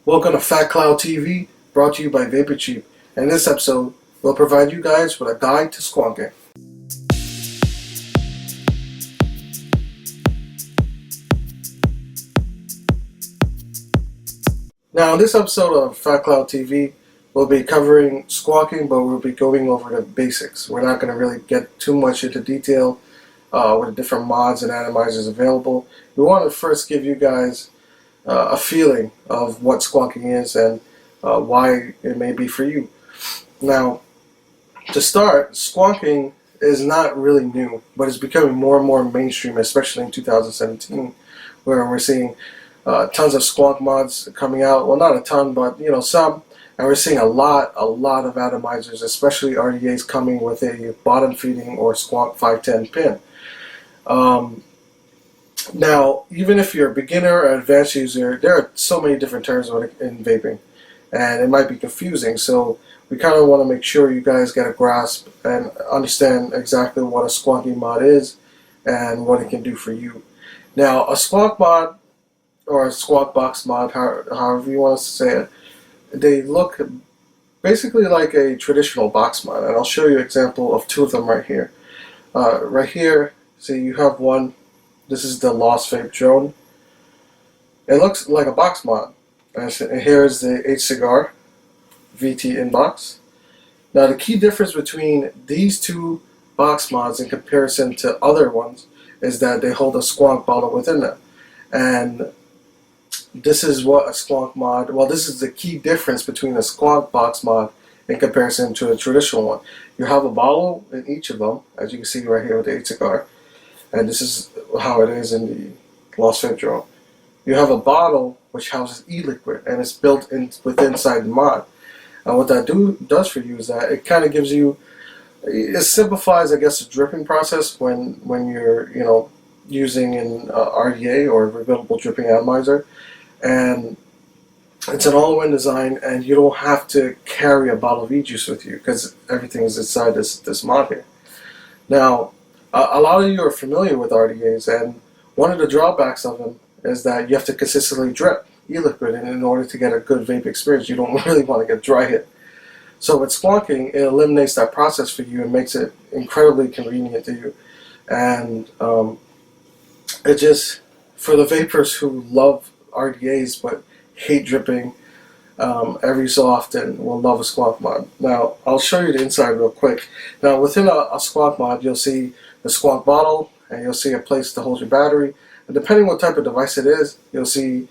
Welcome to Fat Cloud TV, brought to you by Vaper Cheap. In this episode, we'll provide you guys with a guide to squonking. Now, in this episode of Fat Cloud TV, we'll be covering squonking, but we'll be going over the basics. We're not going to really get too much into detail with the different mods and atomizers available. We want to first give you guys a feeling of what squonking is and why it may be for you. Now, to start, squonking is not really new, but it's becoming more and more mainstream, especially in 2017, where we're seeing tons of Squonk mods coming out. Well, not a ton, but some. And we're seeing a lot of atomizers, especially RDAs, coming with a bottom feeding or Squonk 510 pin. Now, even if you're a beginner or advanced user, there are so many different terms in vaping, and it might be confusing. So we kind of want to make sure you guys get a grasp and understand exactly what a squonking mod is and what it can do for you. Now, a Squonk mod or a Squonk box mod, however you want to say it, they look basically like a traditional box mod, and I'll show you an example of two of them right here. Right here, see, you have one. This is the Lost Vape drone. It looks like a box mod. And here's the HCigar VT inbox. Now, the key difference between these two box mods in comparison to other ones is that they hold a Squonk bottle within them. And this is what a Squonk mod, well, this is the key difference between a Squonk box mod in comparison to a traditional one. You have a bottle in each of them, as you can see right here with the HCigar. And this is how it is in the Lost Vape drone. You have a bottle which houses e-liquid, and it's built inside the mod. And what that does for you is that it kind of gives you, it simplifies, I guess, the dripping process when you're using an RDA or a rebuildable dripping atomizer. And it's an all-in-one design, and you don't have to carry a bottle of e-juice with you because everything is inside this mod here. Now, a lot of you are familiar with RDAs, and one of the drawbacks of them is that you have to consistently drip e-liquid in order to get a good vape experience. You don't really want to get dry hit. So with squonking, it eliminates that process for you and makes it incredibly convenient to you. And it just, for the vapors who love RDAs but hate dripping every so often, will love a Squonk mod. Now, I'll show you the inside real quick. Now, within a Squonk mod, you'll see the Squonk bottle, and you'll see a place to hold your battery. And depending what type of device it is, you'll see,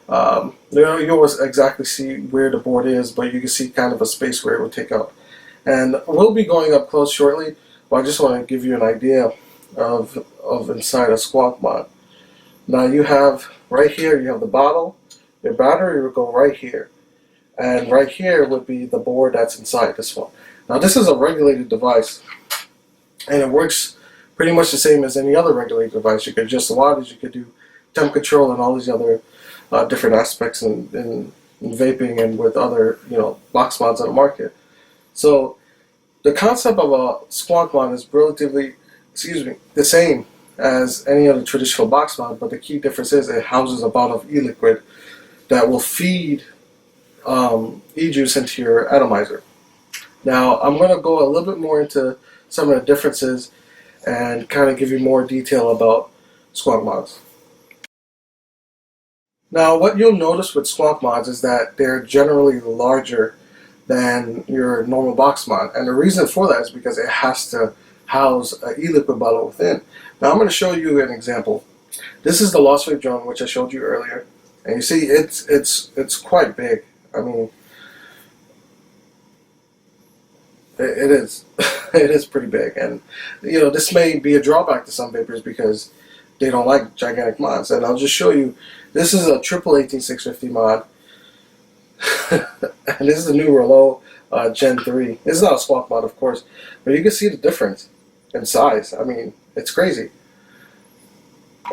you always exactly see where the board is, but you can see kind of a space where it will take up. And we'll be going up close shortly, but I just want to give you an idea of inside a Squonk mod. Now, you have right here, you have the bottle. Your battery will go right here. And right here would be the board that's inside this one. Now, this is a regulated device, and it works pretty much the same as any other regulated device. You could adjust the wattage, you could do temp control and all these other different aspects in vaping and with other box mods on the market. So the concept of a Squonk mod is relatively, the same as any other traditional box mod, but the key difference is it houses a bottle of e-liquid that will feed e-juice into your atomizer. Now, I'm going to go a little bit more into some of the differences and kind of give you more detail about Squonk mods. Now, what you'll notice with Squonk mods is that they're generally larger than your normal box mod, and the reason for that is because it has to house an e-liquid bottle within. Now, I'm going to show you an example. This is the Lost Vape drone, which I showed you earlier, and you see it's quite big. I mean, it is. It is pretty big, and this may be a drawback to some vapors because they don't like gigantic mods. And I'll just show you. This is a triple 18650 mod, and this is the new Reuleaux Gen 3. This is not a Squonk mod, of course, but you can see the difference in size. I mean, it's crazy,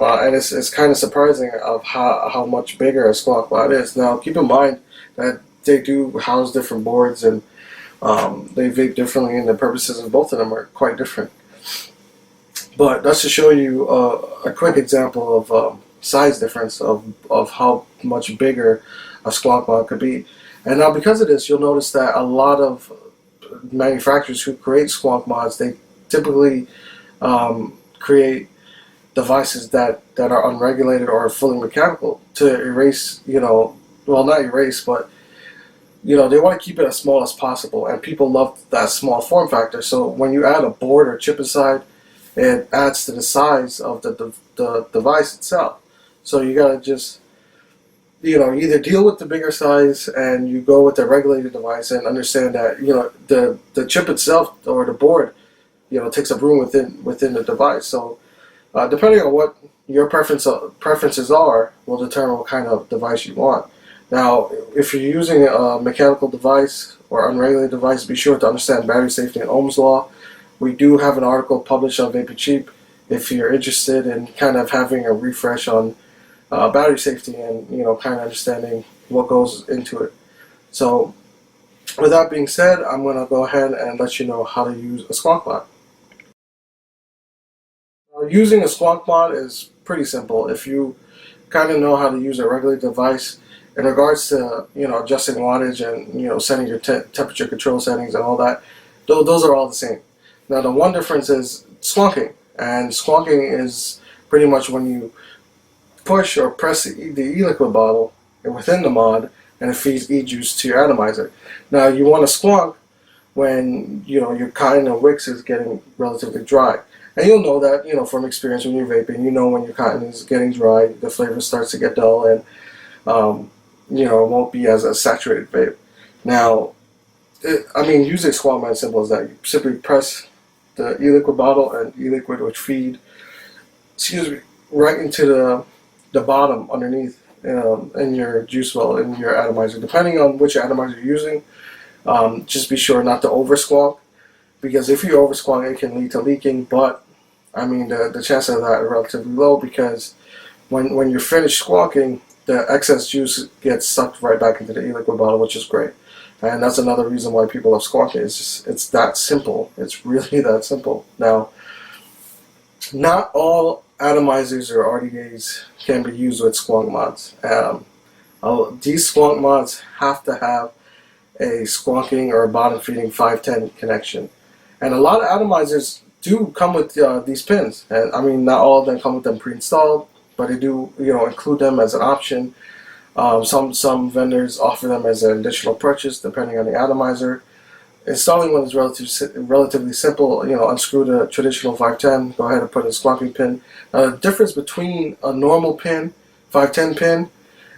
and it's kind of surprising of how much bigger a Squonk mod is. Now, keep in mind that they do house different boards, and they vape differently, and the purposes of both of them are quite different. But that's to show you a quick example of size difference of how much bigger a Squonk Mod could be. And now because of this, you'll notice that a lot of manufacturers who create Squonk Mods, they typically create devices that are unregulated or fully mechanical to erase, well, not erase, but they want to keep it as small as possible, and people love that small form factor. So when you add a board or chip inside, it adds to the size of the device itself. So you gotta just either deal with the bigger size and you go with the regulated device and understand that the chip itself or the board takes up room within the device. So depending on what your preferences are will determine what kind of device you want. Now, if you're using a mechanical device or unregulated device, be sure to understand battery safety and Ohm's law. We do have an article published on Vaping Cheap if you're interested in kind of having a refresh on battery safety and kind of understanding what goes into it. So, with that being said, I'm going to go ahead and let you know how to use a Squonk Mod. Using a Squonk Mod is pretty simple. If you kind of know how to use a regulated device, in regards to adjusting wattage and setting your temperature control settings and all that, those are all the same. Now the one difference is squonking, and squonking is pretty much when you push or press the e-liquid bottle within the mod and it feeds e-juice to your atomizer. Now you want to squonk when your cotton or wicks is getting relatively dry. And you'll know that from experience when you're vaping, when your cotton is getting dry, the flavor starts to get dull, and it won't be as a saturated vape. Now, using Squonk Mod is simple as that. You simply press the e-liquid bottle, and e-liquid would feed, right into the bottom underneath in your juice well, in your atomizer. Depending on which atomizer you're using, just be sure not to over-squonk, because if you over-squonk, it can lead to leaking. But the chances of that are relatively low, because when you're finished squonking, the excess juice gets sucked right back into the e-liquid bottle, which is great. And that's another reason why people love squonking. It's that simple. It's really that simple. Now, not all atomizers or RDAs can be used with Squonk Mods. These Squonk Mods have to have a squonking or a bottom feeding 510 connection. And a lot of atomizers do come with these pins. And not all of them come with them pre-installed, but they do, include them as an option. Some vendors offer them as an additional purchase, depending on the atomizer. Installing one is relatively simple. Unscrew the traditional 510. Go ahead and put a squonking pin. Now, the difference between a normal pin, 510 pin,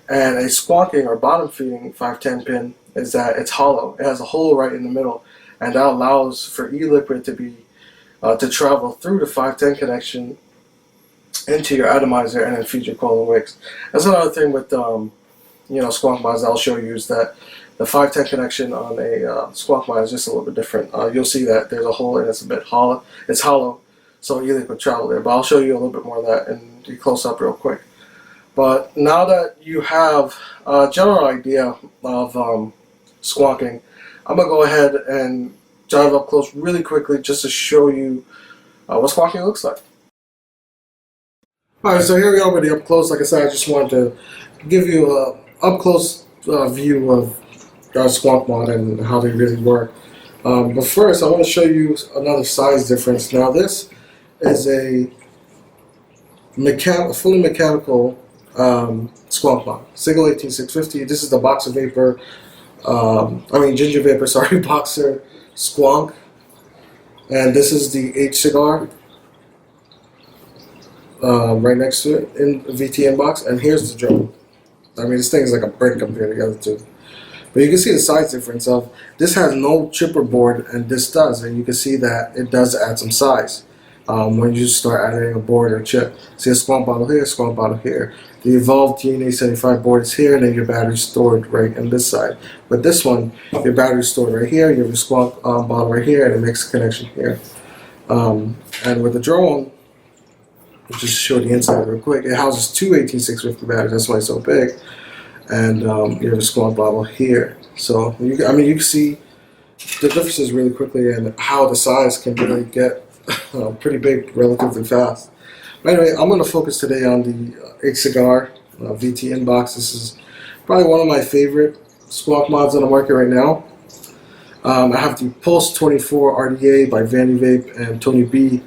and a squonking or bottom feeding 510 pin is that it's hollow. It has a hole right in the middle, and that allows for e-liquid to travel through the 510 connection into your atomizer and then feed your coil and wicks. That's another thing with Squonk Mods I'll show you, is that the 510 connection on a Squonk Mod is just a little bit different. You'll see that there's a hole and it's a bit hollow. It's hollow, so e-liquid travel there. But I'll show you a little bit more of that in the close up real quick. But now that you have a general idea of squonking, I'm gonna go ahead and dive up close really quickly just to show you what squonking looks like. Alright, so here we are with the up close. Like I said, I just wanted to give you a up close view of Squonk Mod and how they really work. But first, I want to show you another size difference. Now, this is a fully mechanical Squonk Mod, single 18650. This is the Boxer Vapor, Ginger Vapor, sorry, Boxer Squonk, and this is the HCigar. Right next to it in the VTN box, and here's the drone. This thing is like a brick compared to the other two. But you can see the size difference of this has no chipper board and this does, and you can see that it does add some size when you start adding a board or chip. See a Squonk bottle here, Squonk bottle here. The Evolved TNA75 board is here, and then your battery's stored right on this side. But this one, your battery's stored right here, you have your Squonk bottle right here, and it makes a connection here. And with the drone, just to show the inside real quick, it houses two 18650 batteries. That's why it's so big. And you have a Squonk bottle here. So you can see the differences really quickly and how the size can really get pretty big relatively fast. Anyway, I'm going to focus today on the HCigar VT Inbox. This is probably one of my favorite Squonk mods on the market right now. I have the Pulse 24 RDA by Vanny Vape and Tony B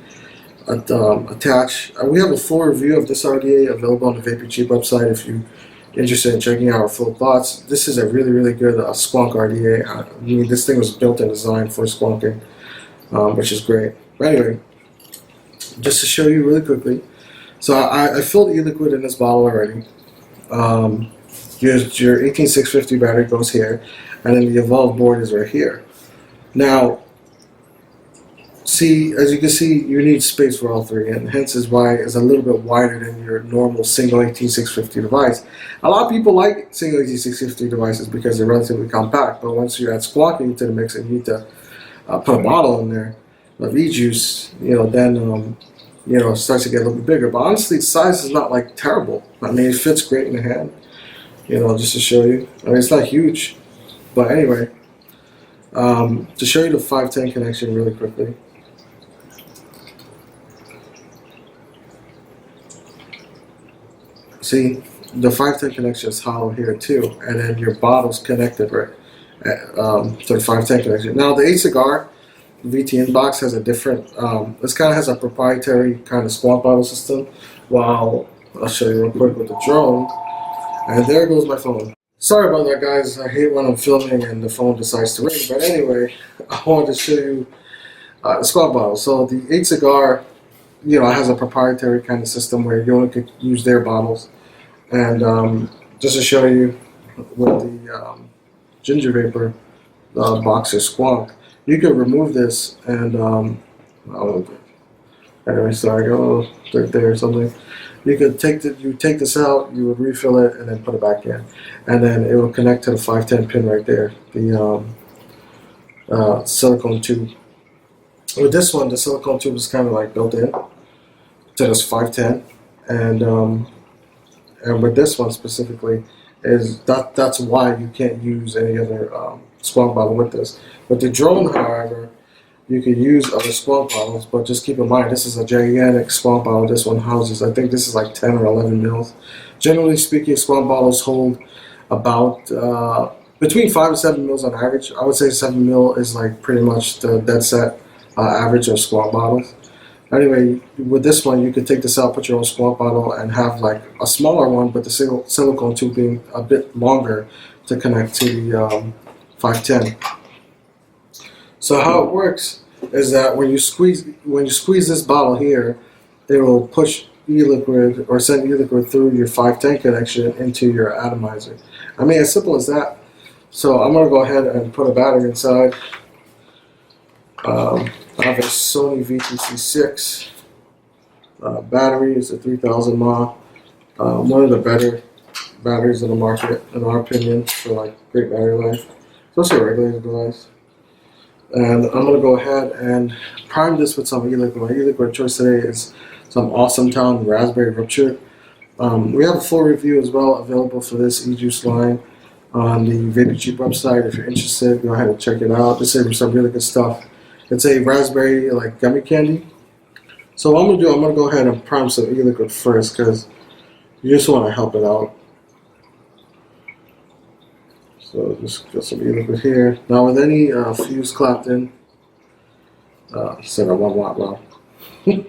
attached. We have a full review of this RDA available on the Vaping Cheap website if you're interested in checking out our full thoughts. This is a really good Squonk RDA. I mean, this thing was built and designed for squonking, which is great. But anyway, just to show you really quickly, so I filled e-liquid in this bottle already. Your 18650 battery goes here, and then the evolved board is right here. Now, see, as you can see, you need space for all three, and hence is why it's a little bit wider than your normal single 18650 device. A lot of people like single 18650 devices because they're relatively compact, but once you add squonking to the mix and you need to put a bottle in there of e-juice, then it starts to get a little bit bigger. But honestly, the size is not like terrible. I mean, it fits great in the hand. Just to show you. I mean, it's not huge, but anyway, to show you the 510 connection really quickly. See, the 510 connection is hollow here too, and then your bottle's connected right to the 510 connection. Now the HCigar VT Inbox has a different, this kind of has a proprietary kind of Squonk bottle system, while I'll show you real quick with the drone. And there goes my phone. Sorry about that, guys. I hate when I'm filming and the phone decides to ring. But anyway, I wanted to show you the Squonk bottle. So the HCigar, has a proprietary kind of system where you only could use their bottles. And just to show you with the ginger vapor boxer Squonk, you could remove this and anyway, sorry, go there or something. You could take this out, you would refill it, and then put it back in, and then it will connect to the 510 pin right there, the silicone tube. With this one, the silicone tube is kind of like built in to this 510, and with this one specifically, that's why you can't use any other Squonk bottle with this. With the drone, however, you can use other Squonk bottles, but just keep in mind, this is a gigantic Squonk bottle. This one houses, I think this is like 10 or 11 mils. Generally speaking, Squonk bottles hold about between 5 and 7 mils on average. I would say 7 mil is like pretty much the dead set average of Squonk bottles. Anyway, with this one, you could take this out, put your own Squonk bottle, and have like a smaller one, but the silicone tube being a bit longer to connect to the 510. So how it works is that when you squeeze this bottle here, it will push e-liquid or send e-liquid through your 510 connection into your atomizer. I mean, as simple as that. So I'm going to go ahead and put a battery inside. I have a Sony VTC6 battery. It's a 3000 mAh. One of the better batteries on the market, in our opinion, for like great battery life. It's also a regulated device. And I'm going to go ahead and prime this with some e-liquid. My e-liquid choice today is some Awesome Town Raspberry Rupture. We have a full review as well available for this e-juice line on the Vaping Cheap website. If you're interested, go ahead and check it out. This is some really good stuff. It's a raspberry like gummy candy. So what I'm going to do, I'm going to go ahead and prime some e-liquid first because you just want to help it out. So just get some e-liquid here. Now with any fuse clapped in, set up 1 watt well. Give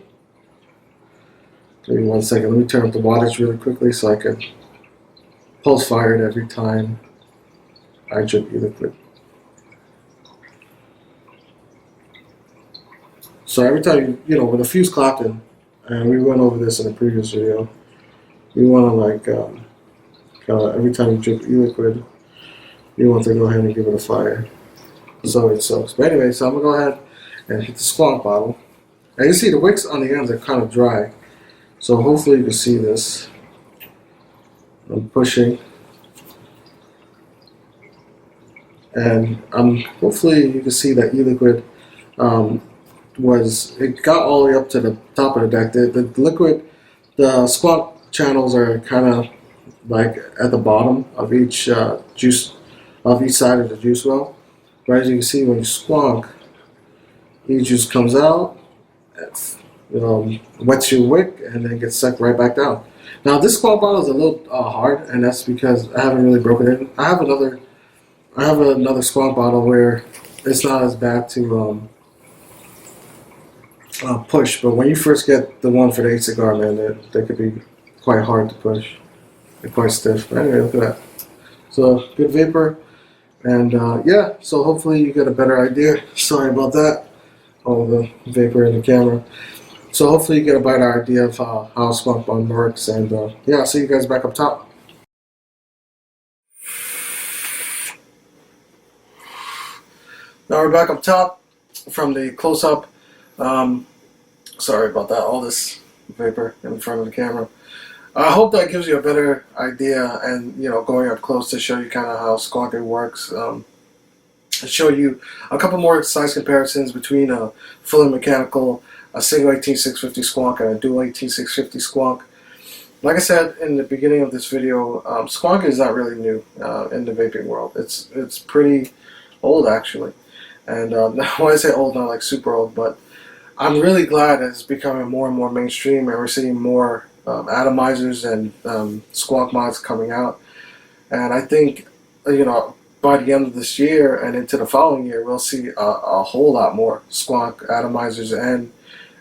me 1 second. Let me turn up the wattage really quickly so I can pulse fire it every time I drip e-liquid. So every time with a fuse clapped in, and we went over this in a previous video, you want to like kind of every time you drip e-liquid, you want to go ahead and give it a fire so it soaks. But anyway, so I'm going to go ahead and hit the Squonk bottle. And you see the wicks on the ends are kind of dry. So hopefully you can see this. I'm pushing. And hopefully you can see that e-liquid it got all the way up to the top of the deck. The liquid, the Squonk channels are kind of like at the bottom of each juice, of each side of the juice well. But as you can see, when you squonk, e-juice comes out. wets your wick and then gets sucked right back down. Now this Squonk bottle is a little hard, and that's because I haven't really broken it. I have another Squonk bottle where it's not as bad to push, but when you first get the one for the HCigar, man, they could be quite hard to push. They're quite stiff. But anyway, look at that. So good vapor, and yeah. So hopefully you get a better idea. Sorry about that. All the vapor in the camera. So hopefully you get a better idea of how Squonk Mod works, and yeah, I'll see you guys back up top. Now we're back up top from the close-up. Sorry about that, all this vapor in front of the camera. I hope that gives you a better idea, and going up close to show you kind of how squonking works. Show you a couple more size comparisons between a fully mechanical, a single 18650 squonk, and a dual 18650 squonk. Like I said in the beginning of this video, squonking is not really new in the vaping world. It's pretty old actually, and when I say old, not like super old, but I'm really glad it's becoming more and more mainstream, and we're seeing more atomizers and Squonk Mods coming out. And I think by the end of this year and into the following year, we'll see a whole lot more Squonk atomizers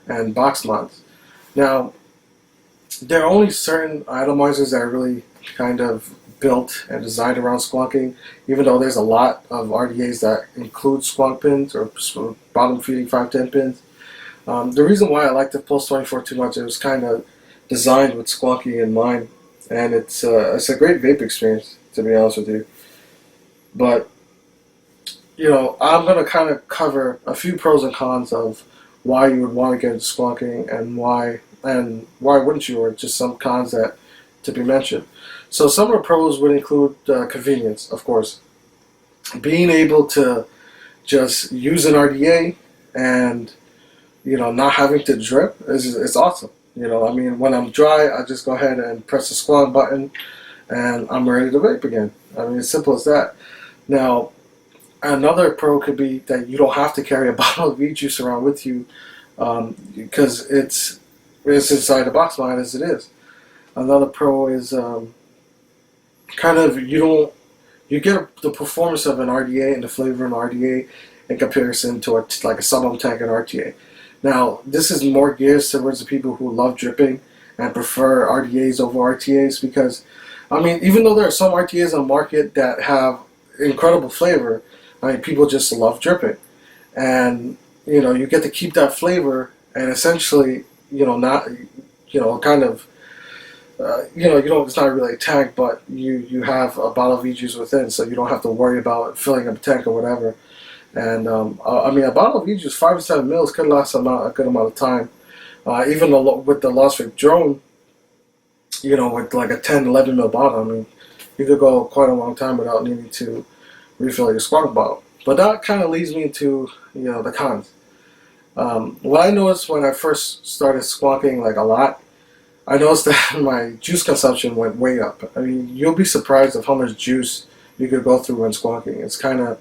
and box mods. Now, there are only certain atomizers that are really kind of built and designed around squonking, even though there's a lot of RDAs that include squonk pins or bottom feeding 510 pins. The reason why I like the Pulse 24 too much, it was kind of designed with squonking in mind, and it's a great vape experience, to be honest with you. But I'm going to kind of cover a few pros and cons of why you would want to get into squonking, and why wouldn't you, or just some cons that to be mentioned. So some of the pros would include convenience, of course. Being able to just use an RDA and not having to drip is awesome. I mean, when I'm dry, I just go ahead and press the Squonk button, and I'm ready to vape again. I mean, it's simple as that. Now, another pro could be that you don't have to carry a bottle of e-juice around with you, because it's inside the box mod as it is. Another pro is kind of you get the performance of an RDA and the flavor of an RDA in comparison to like a sub-ohm tank and RTA. Now, this is more geared towards the people who love dripping and prefer RDAs over RTAs, because, I mean, even though there are some RTAs on the market that have incredible flavor, I mean, people just love dripping. And, you get to keep that flavor, and essentially, not, kind of, it's not really a tank, but you have a bottle of e-juice within, so you don't have to worry about filling up a tank or whatever. And I mean, a bottle of e-juice, 5 to 7 mils, could last a good amount of time. Even with the Lost Vape drone, with like a 10, 11 mil bottle, I mean, you could go quite a long time without needing to refill your Squonk bottle. But that kind of leads me into the cons. What I noticed when I first started squonking like a lot, I noticed that my juice consumption went way up. I mean, you'll be surprised of how much juice you could go through when squonking. It's kind of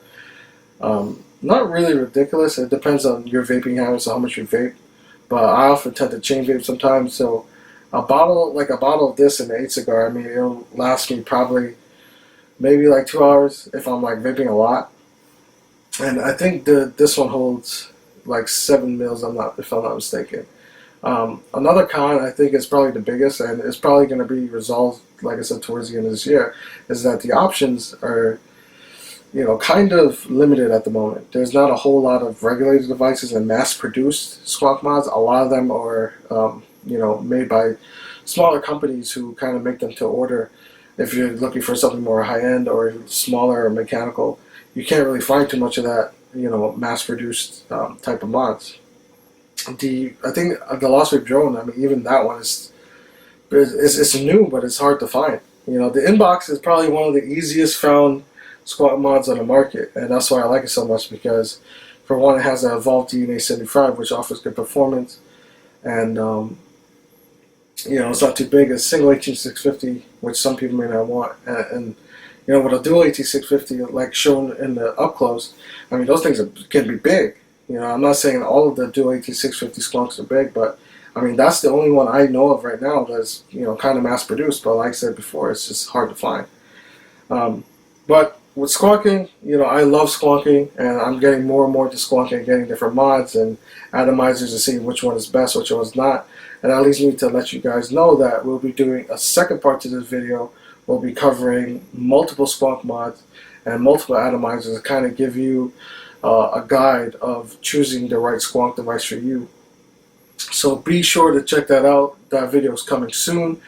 not really ridiculous. It depends on your vaping habits and how much you vape. But I often tend to chain vape sometimes. So a bottle of this in the HCigar, I mean, it'll last me probably maybe like 2 hours if I'm like vaping a lot. And I think this one holds like 7 mils. If I'm not mistaken. Another con, I think, is probably the biggest, and it's probably going to be resolved, like I said, towards the end of this year, is that the options are kind of limited at the moment. There's not a whole lot of regulated devices and mass-produced Squonk mods. A lot of them are, made by smaller companies who kind of make them to order. If you're looking for something more high-end or smaller or mechanical, you can't really find too much of that, mass-produced type of mods. I think the Lost Vape drone, I mean, even that one it's new, but it's hard to find. The inbox is probably one of the easiest found Squonk mods on the market, and that's why I like it so much, because for one, it has an evolved DNA 75, which offers good performance, and it's not too big. It's single 18650, which some people may not want, and with a dual 18650, like shown in the up close, I mean, those things can be big. I'm not saying all of the dual 18650 squonks are big, but I mean, that's the only one I know of right now that's, you know, kind of mass produced. But like I said before, it's just hard to find. But with squonking, you know, I love squonking, and I'm getting more and more to squonking, getting different mods and atomizers to see which one is best, which one is not. And that leads me to let you guys know that we'll be doing a second part to this video. We'll be covering multiple Squonk mods and multiple atomizers to kind of give you a guide of choosing the right Squonk device for you. So be sure to check that out. That video is coming soon.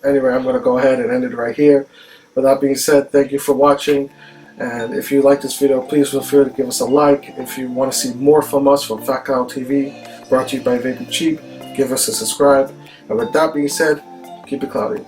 Anyway, I'm going to go ahead and end it right here. With that being said, thank you for watching. And if you like this video, please feel free to give us a like. If you want to see more from us from Fat Cloud TV, brought to you by Vaping Cheap, give us a subscribe. And with that being said, keep it cloudy.